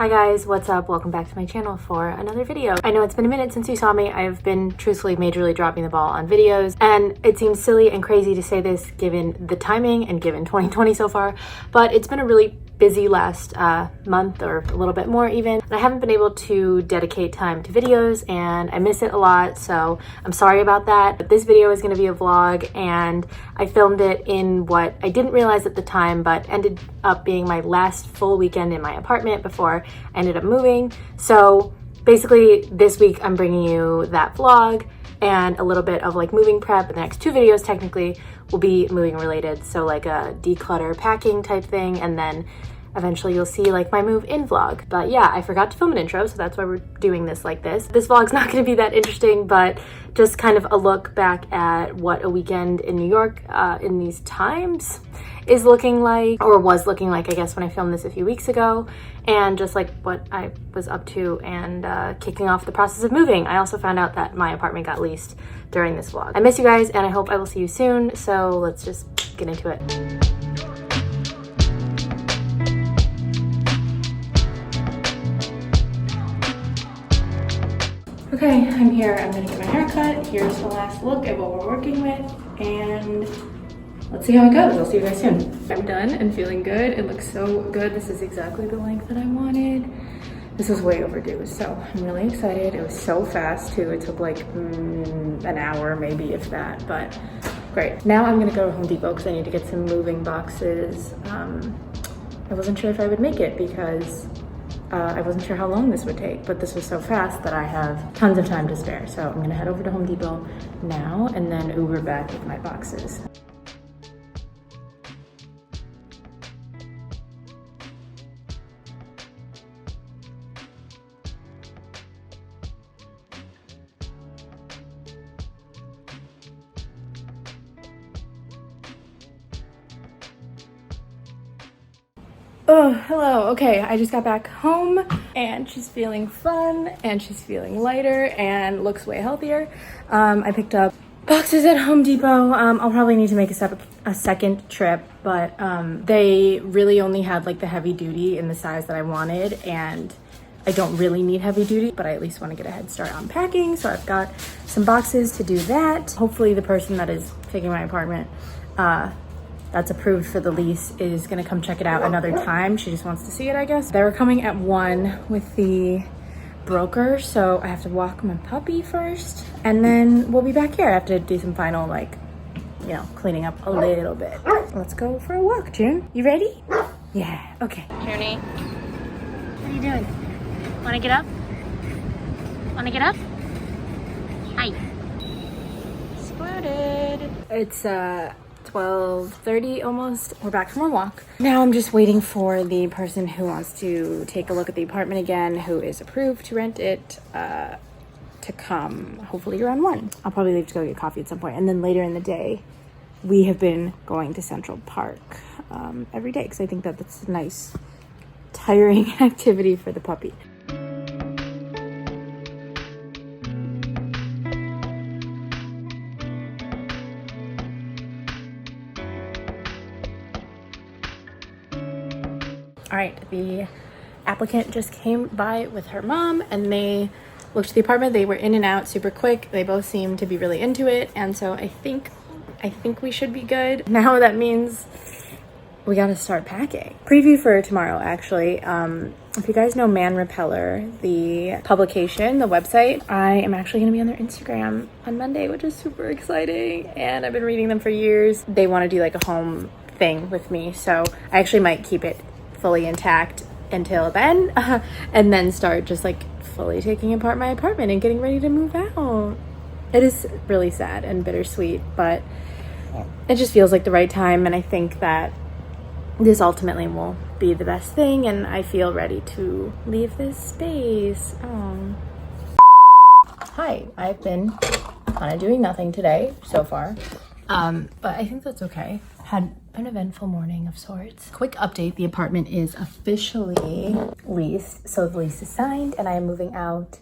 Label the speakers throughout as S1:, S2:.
S1: Hi guys, what's up? Welcome back to my channel for another video. I know it's been a minute since you saw me. I've been truthfully majorly dropping the ball on videos, and it seems silly and crazy to say this given the timing and given 2020 so far, but it's been a really busy last month or a little bit more even. And I haven't been able to dedicate time to videos and I miss it a lot, so I'm sorry about that. But this video is going to be a vlog and I filmed it in what I didn't realize at the time but ended up being my last full weekend in my apartment before I ended up moving. So basically this week I'm bringing you that vlog and a little bit of like moving prep. The next two videos technically will be moving related, so like a declutter packing type thing, and then eventually you'll see like my move in vlog. But yeah, I forgot to film an intro, so that's why we're doing this like this. This vlog's not going to be that interesting, but just kind of a look back at what a weekend in New York in these times is looking like, or was looking like, I guess, when I filmed this a few weeks ago, and just like what I was up to and kicking off the process of moving. I also found out that my apartment got leased during this vlog. I miss you guys and I hope I will see you soon, so let's just get into it. Okay, I'm here. I'm gonna get my hair cut. Here's the last look at what we're working with, and let's see how it goes. I'll see you guys soon. I'm done and feeling good. It looks so good. This is exactly the length that I wanted. This was way overdue, so I'm really excited. It was so fast too. It took like an hour, maybe if that, but great. Now I'm gonna go to Home Depot because I need to get some moving boxes. I wasn't sure if I would make it because I wasn't sure how long this would take, but this was so fast that I have tons of time to spare. So I'm gonna head over to Home Depot now and then Uber back with my boxes. Oh, hello. Okay, I just got back home and she's feeling fun and she's feeling lighter and looks way healthier. I picked up boxes at Home Depot. I'll probably need to make a second trip, but they really only had like the heavy duty in the size that I wanted, and I don't really need heavy duty, but I at least want to get a head start on packing. So I've got some boxes to do that. Hopefully the person that is taking my apartment that's approved for the lease is gonna come check it out another time. She just wants to see it, I guess. They were coming at 1 with the broker, so I have to walk my puppy first, and then we'll be back here. I have to do some final, like, you know, cleaning up a little bit. Let's go for a walk, June. You ready? Yeah, okay. Junie, what are you doing? Wanna get up? Wanna get up? Hi. Spotted. It's 12:30 almost. We're back from our walk. Now I'm just waiting for the person who wants to take a look at the apartment again, who is approved to rent it, to come hopefully around 1. I'll probably leave to go get coffee at some point, and then later in the day we have been going to Central Park every day because I think that that's a nice tiring activity for the puppy. All right, the applicant just came by with her mom and they looked at the apartment. They were in and out super quick. They both seemed to be really into it. And so I think we should be good. Now that means we gotta start packing. Preview for tomorrow, actually. If you guys know Man Repeller, the publication, the website, I am actually gonna be on their Instagram on Monday, which is super exciting. And I've been reading them for years. They wanna do like a home thing with me. So I actually might keep it fully intact until then, and then start just like fully taking apart my apartment and getting ready to move out. It is really sad and bittersweet, but it just feels like the right time, and I think that this ultimately will be the best thing, and I feel ready to leave this space. Oh. Hi, I've been kind of doing nothing today so far, but I think that's okay. Had an eventful morning of sorts. Quick update, the apartment is officially leased. So the lease is signed and I am moving out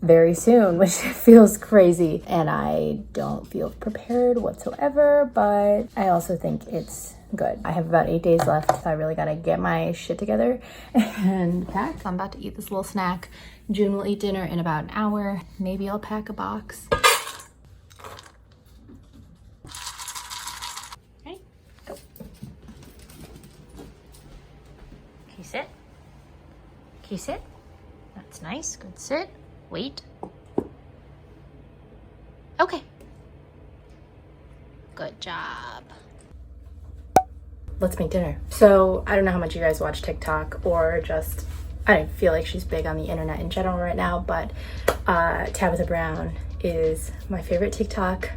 S1: very soon, which feels crazy. And I don't feel prepared whatsoever, but I also think it's good. I have about 8 days left, so I really gotta get my shit together and pack. I'm about to eat this little snack. June will eat dinner in about an hour. Maybe I'll pack a box. Okay, go. Can you sit? Can you sit? That's nice. Good sit. Wait. Okay. Good job. Let's make dinner. So I don't know how much you guys watch TikTok or just, I feel like she's big on the internet in general right now, but Tabitha Brown is my favorite TikTok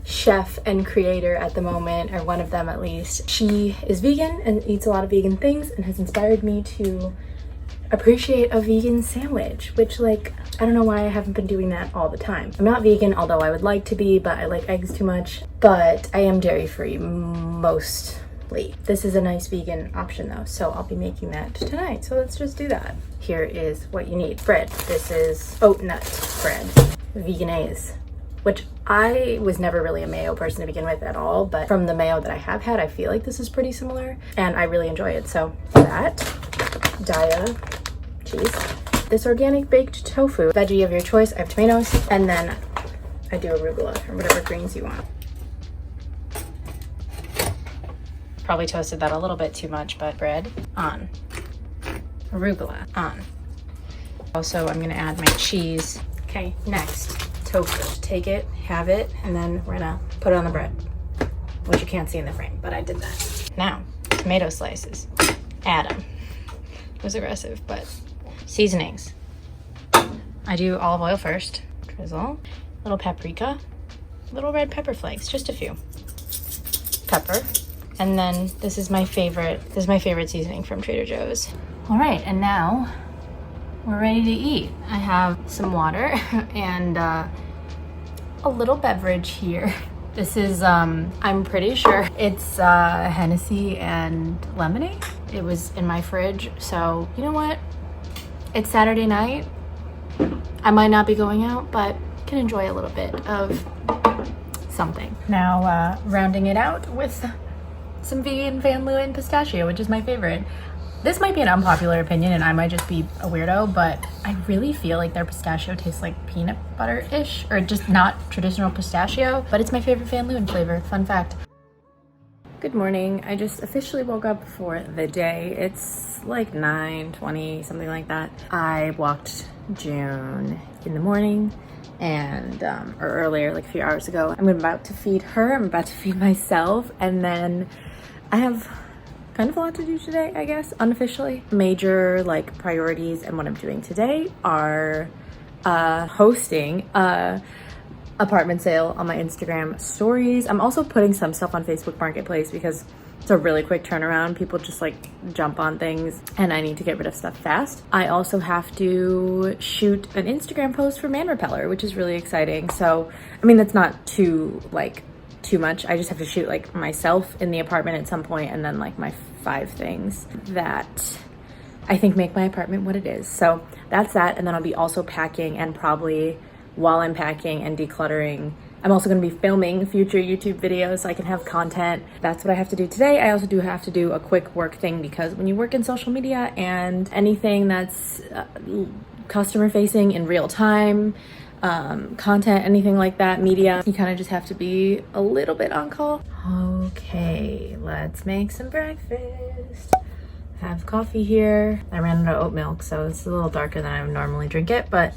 S1: chef and creator at the moment, or one of them at least. She is vegan and eats a lot of vegan things and has inspired me to appreciate a vegan sandwich, which, like, I don't know why I haven't been doing that all the time. I'm not vegan, although I would like to be, but I like eggs too much. But I am dairy free mostly. This is a nice vegan option though, so I'll be making that tonight. So let's just do that. Here is what you need. Bread. This is oat nut bread. Vegenaise, which I was never really a mayo person to begin with at all, but from the mayo that I have had, I feel like this is pretty similar and I really enjoy it. So that, Daya cheese, this organic baked tofu, veggie of your choice. I have tomatoes, and then I do arugula or whatever greens you want. Probably toasted that a little bit too much, but bread on, arugula on. Also, I'm gonna add my cheese. Okay, next, tofu. Take it, have it, and then we're gonna put it on the bread, which you can't see in the frame, but I did that. Now, tomato slices, add them. It was aggressive, but seasonings. I do olive oil first, drizzle, little paprika, little red pepper flakes, just a few. Pepper, and then this is my favorite seasoning from Trader Joe's. All right, and now we're ready to eat. I have some water and a little beverage here. This is, I'm pretty sure it's Hennessy and lemonade. It was in my fridge, so you know what? It's Saturday night. I might not be going out, but can enjoy a little bit of something. Now, rounding it out with some vegan Van Leeuwen pistachio, which is my favorite. This might be an unpopular opinion and I might just be a weirdo, but I really feel like their pistachio tastes like peanut butter-ish, or just not traditional pistachio, but it's my favorite Van Leeuwen flavor. Fun fact. Good morning. I just officially woke up for the day. It's like 9:20, something like that. I walked June in the morning and, or earlier, like a few hours ago. I'm about to feed her, I'm about to feed myself, and then I have kind of a lot to do today, I guess, unofficially. Major like priorities and what I'm doing today are hosting a apartment sale on my Instagram stories. I'm also putting some stuff on Facebook Marketplace because it's a really quick turnaround. People just like jump on things and I need to get rid of stuff fast. I also have to shoot an Instagram post for Man Repeller, which is really exciting. So, I mean, that's not too much. I just have to shoot like myself in the apartment at some point and then like my 5 things that I think make my apartment what it is. So that's that. And then I'll be also packing, and probably while I'm packing and decluttering, I'm also going to be filming future YouTube videos so I can have content. That's what I have to do today. I also do have to do a quick work thing because when you work in social media and anything that's customer facing in real time, content, anything like that, media, you kind of just have to be a little bit on call. Okay, let's make some breakfast. Have coffee here. I ran out of oat milk, so it's a little darker than I would normally drink it, but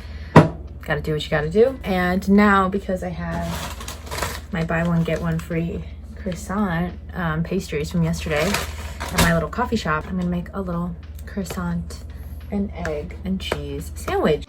S1: gotta do what you gotta do. And now, because I have my buy one get one free croissant pastries from yesterday at my little coffee shop, I'm gonna make a little croissant and egg and cheese sandwich.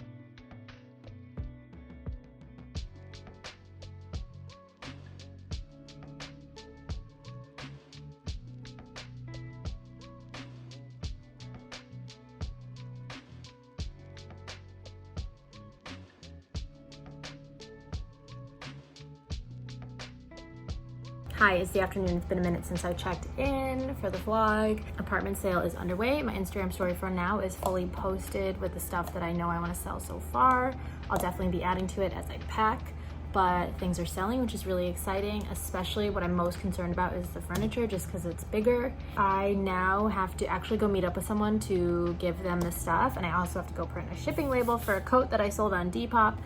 S1: Hi, it's the afternoon. It's been a minute since I checked in for the vlog. Apartment sale is underway. My Instagram story for now is fully posted with the stuff that I know I want to sell so far. I'll definitely be adding to it as I pack. but things are selling, which is really exciting. Especially what I'm most concerned about is the furniture, just because it's bigger. I now have to actually go meet up with someone to give them the stuff, and I also have to go print a shipping label for a coat that I sold on Depop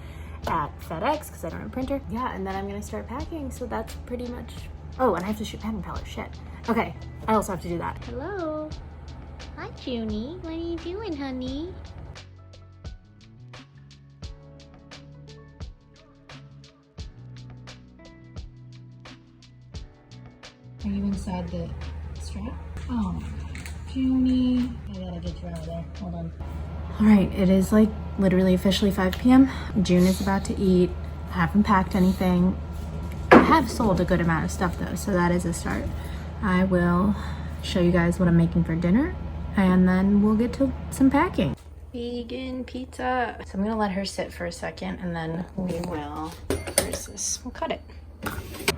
S1: at FedEx because I don't have a printer. Yeah, and then I'm gonna start packing, so that's pretty much. Oh, and I have to shoot packing pallets. Shit. Okay, I also have to do that.
S2: Hello. Hi, Junie. What are you doing, honey?
S1: Are you inside the strap? Oh, Junie. I gotta get you out of there. Hold on. All right, it is like literally officially 5 p.m. June is about to eat. I haven't packed anything. I have sold a good amount of stuff though, so that is a start. I will show you guys what I'm making for dinner, and then we'll get to some packing. Vegan pizza. So I'm gonna let her sit for a second, and then we will, where's this? We'll cut it.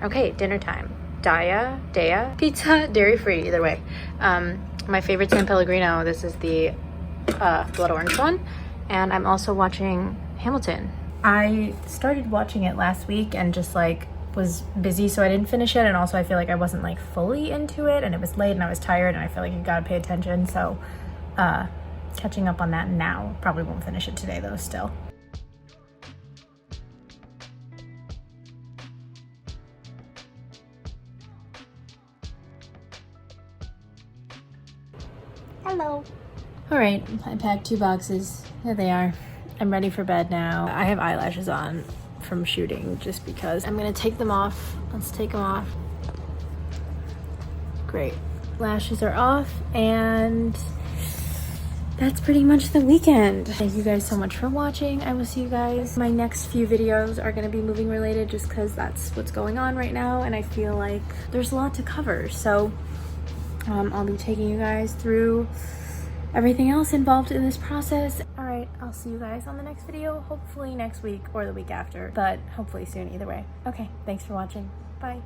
S1: Okay, dinner time. Daya pizza, dairy-free, either way. My favorite San Pellegrino, this is the blood orange one, and I'm also watching Hamilton. I started watching it last week and just like was busy, so I didn't finish it, and also I feel like I wasn't like fully into it, and it was late and I was tired, and I feel like you gotta pay attention, so catching up on that now. Probably won't finish it today though still.
S2: Hello.
S1: All right, I packed 2 boxes. There they are. I'm ready for bed now. I have eyelashes on from shooting just because. I'm gonna take them off. Let's take them off. Great. Lashes are off, and that's pretty much the weekend. Thank you guys so much for watching. I will see you guys. My next few videos are gonna be moving related just because that's what's going on right now, and I feel like there's a lot to cover. So I'll be taking you guys through everything else involved in this process. All right, I'll see you guys on the next video, hopefully next week or the week after, but hopefully soon either way. Okay, thanks for watching. Bye.